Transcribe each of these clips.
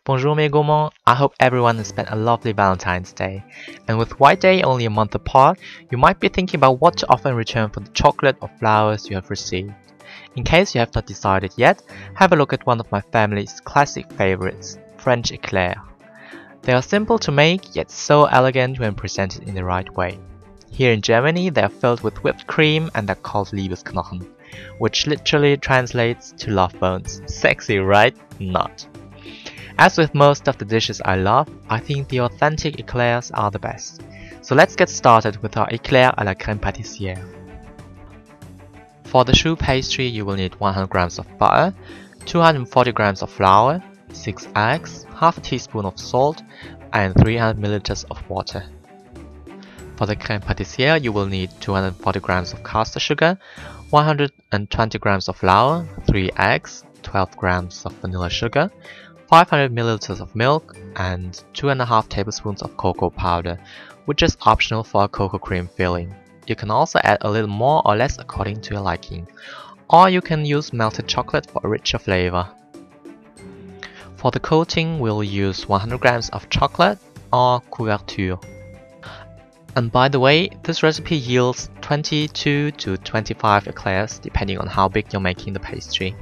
Bonjour mes gourmands, I hope everyone has spent a lovely Valentine's Day. And with White Day only a month apart, you might be thinking about what to offer in return for the chocolate or flowers you have received. In case you have not decided yet, have a look at one of my family's classic favorites, French Éclairs. They are simple to make, yet so elegant when presented in the right way. Here in Germany, they are filled with whipped cream and they're called Liebesknochen, which literally translates to love bones. Sexy, right? Not. As with most of the dishes I love, I think the authentic Éclairs are the best. So let's get started with our Éclair à la crème pâtissière. For the choux pastry, you will need 100 grams of butter, 240 grams of flour, 6 eggs, half a teaspoon of salt, and 300 milliliters of water. For the crème pâtissière, you will need 240 grams of caster sugar, 120 grams of flour, 3 eggs, 12 grams of vanilla sugar, 500 milliliters of milk, and 2.5 tablespoons of cocoa powder, which is optional for a cocoa cream filling. You can also add a little more or less according to your liking, or you can use melted chocolate for a richer flavor. For the coating, we'll use 100 grams of chocolate or couverture. And by the way, this recipe yields 22 to 25 eclairs depending on how big you're making the pastry.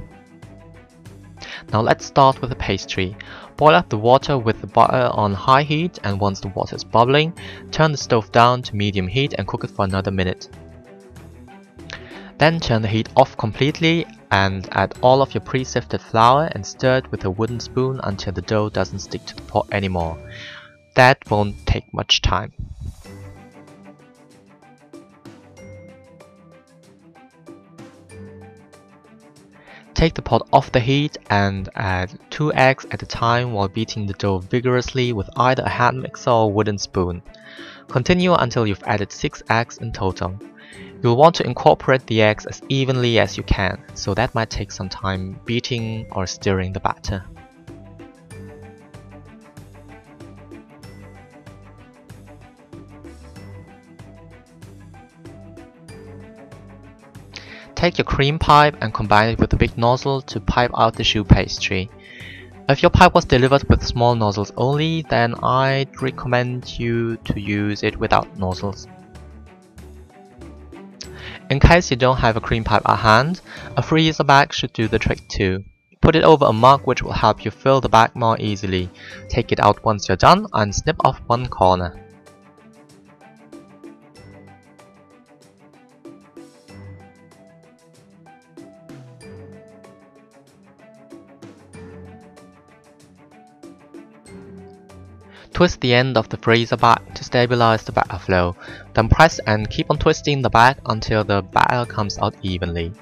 Now let's start with the pastry. Boil up the water with the butter on high heat, and once the water is bubbling, turn the stove down to medium heat and cook it for another minute. Then turn the heat off completely and add all of your pre-sifted flour and stir it with a wooden spoon until the dough doesn't stick to the pot anymore. That won't take much time. Take the pot off the heat and add 2 eggs at a time while beating the dough vigorously with either a hand mixer or wooden spoon. Continue until you've added 6 eggs in total. You'll want to incorporate the eggs as evenly as you can, so that might take some time beating or stirring the batter. Take your cream pipe and combine it with a big nozzle to pipe out the choux pastry. If your pipe was delivered with small nozzles only, then I'd recommend you to use it without nozzles. In case you don't have a cream pipe at hand, a freezer bag should do the trick too. Put it over a mug, which will help you fill the bag more easily. Take it out once you're done and snip off one corner. Twist the end of the freezer bag to stabilize the batter flow, then press and keep on twisting the bag until the batter comes out evenly.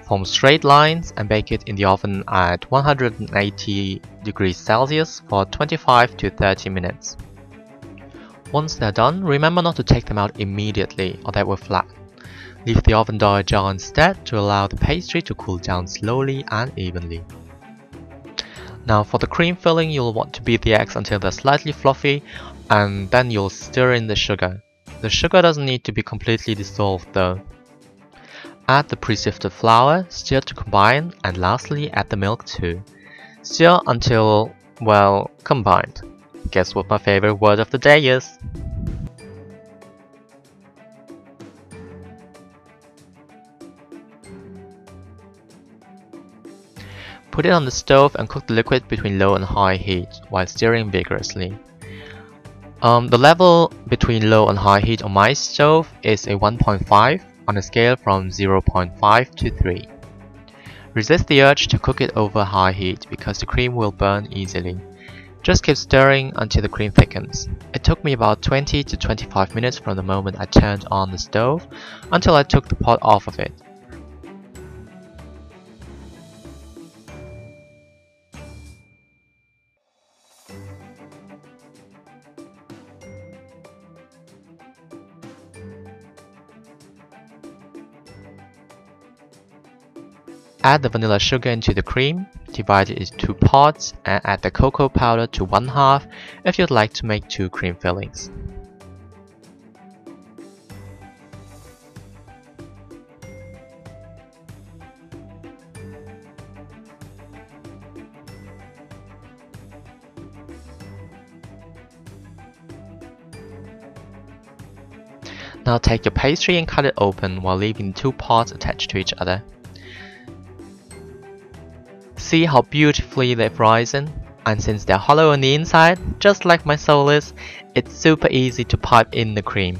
Form straight lines and bake it in the oven at 180 degrees Celsius for 25 to 30 minutes. Once they're done, remember not to take them out immediately or they will flatten. Leave the oven door ajar instead to allow the pastry to cool down slowly and evenly. Now for the cream filling, you'll want to beat the eggs until they're slightly fluffy, and then you'll stir in the sugar. The sugar doesn't need to be completely dissolved though. Add the pre-sifted flour, stir to combine, and lastly add the milk too. Stir until, well, combined. Guess what my favorite word of the day is? Put it on the stove and cook the liquid between low and high heat while stirring vigorously. The level between low and high heat on my stove is a 1.5 on a scale from 0.5 to 3. Resist the urge to cook it over high heat because the cream will burn easily. Just keep stirring until the cream thickens. It took me about 20 to 25 minutes from the moment I turned on the stove until I took the pot off of it. Add the vanilla sugar into the cream, divide it into 2 parts, and add the cocoa powder to 1/2 if you'd like to make 2 cream fillings. Now take your pastry and cut it open while leaving the two parts attached to each other. See how beautifully they've risen? And since they're hollow on the inside, just like my sole is, it's super easy to pipe in the cream.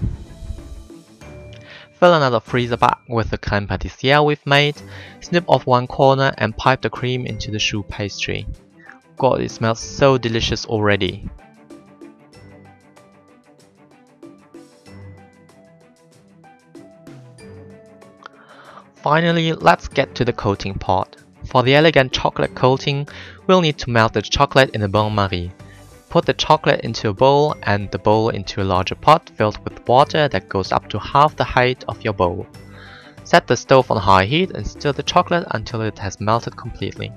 Fill another freezer bag with the Crème Pâtissière we've made, snip off one corner and pipe the cream into the choux pastry. God, it smells so delicious already. Finally, let's get to the coating part. For the elegant chocolate coating, we'll need to melt the chocolate in a bain-marie. Put the chocolate into a bowl and the bowl into a larger pot filled with water that goes up to half the height of your bowl. Set the stove on high heat and stir the chocolate until it has melted completely.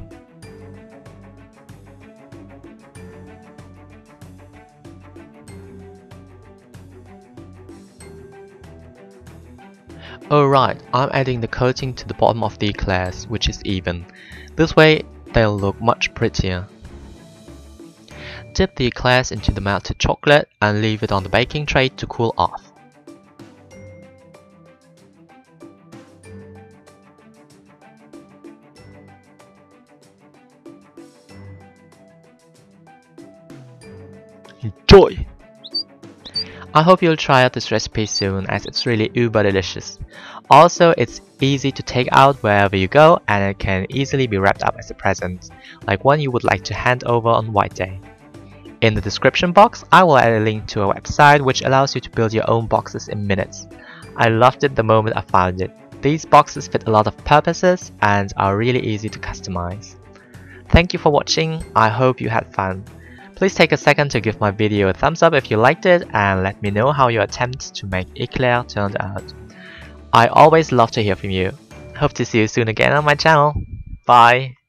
Alright, I'm adding the coating to the bottom of the eclairs, which is even. This way, they'll look much prettier. Dip the eclairs into the melted chocolate and leave it on the baking tray to cool off. Enjoy! I hope you'll try out this recipe soon, as it's really uber delicious. Also, it's easy to take out wherever you go and it can easily be wrapped up as a present, like one you would like to hand over on White Day. In the description box, I will add a link to a website which allows you to build your own boxes in minutes. I loved it the moment I found it. These boxes fit a lot of purposes and are really easy to customize. Thank you for watching, I hope you had fun. Please take a second to give my video a thumbs up if you liked it and let me know how your attempt to make Éclair turned out. I always love to hear from you. Hope to see you soon again on my channel. Bye!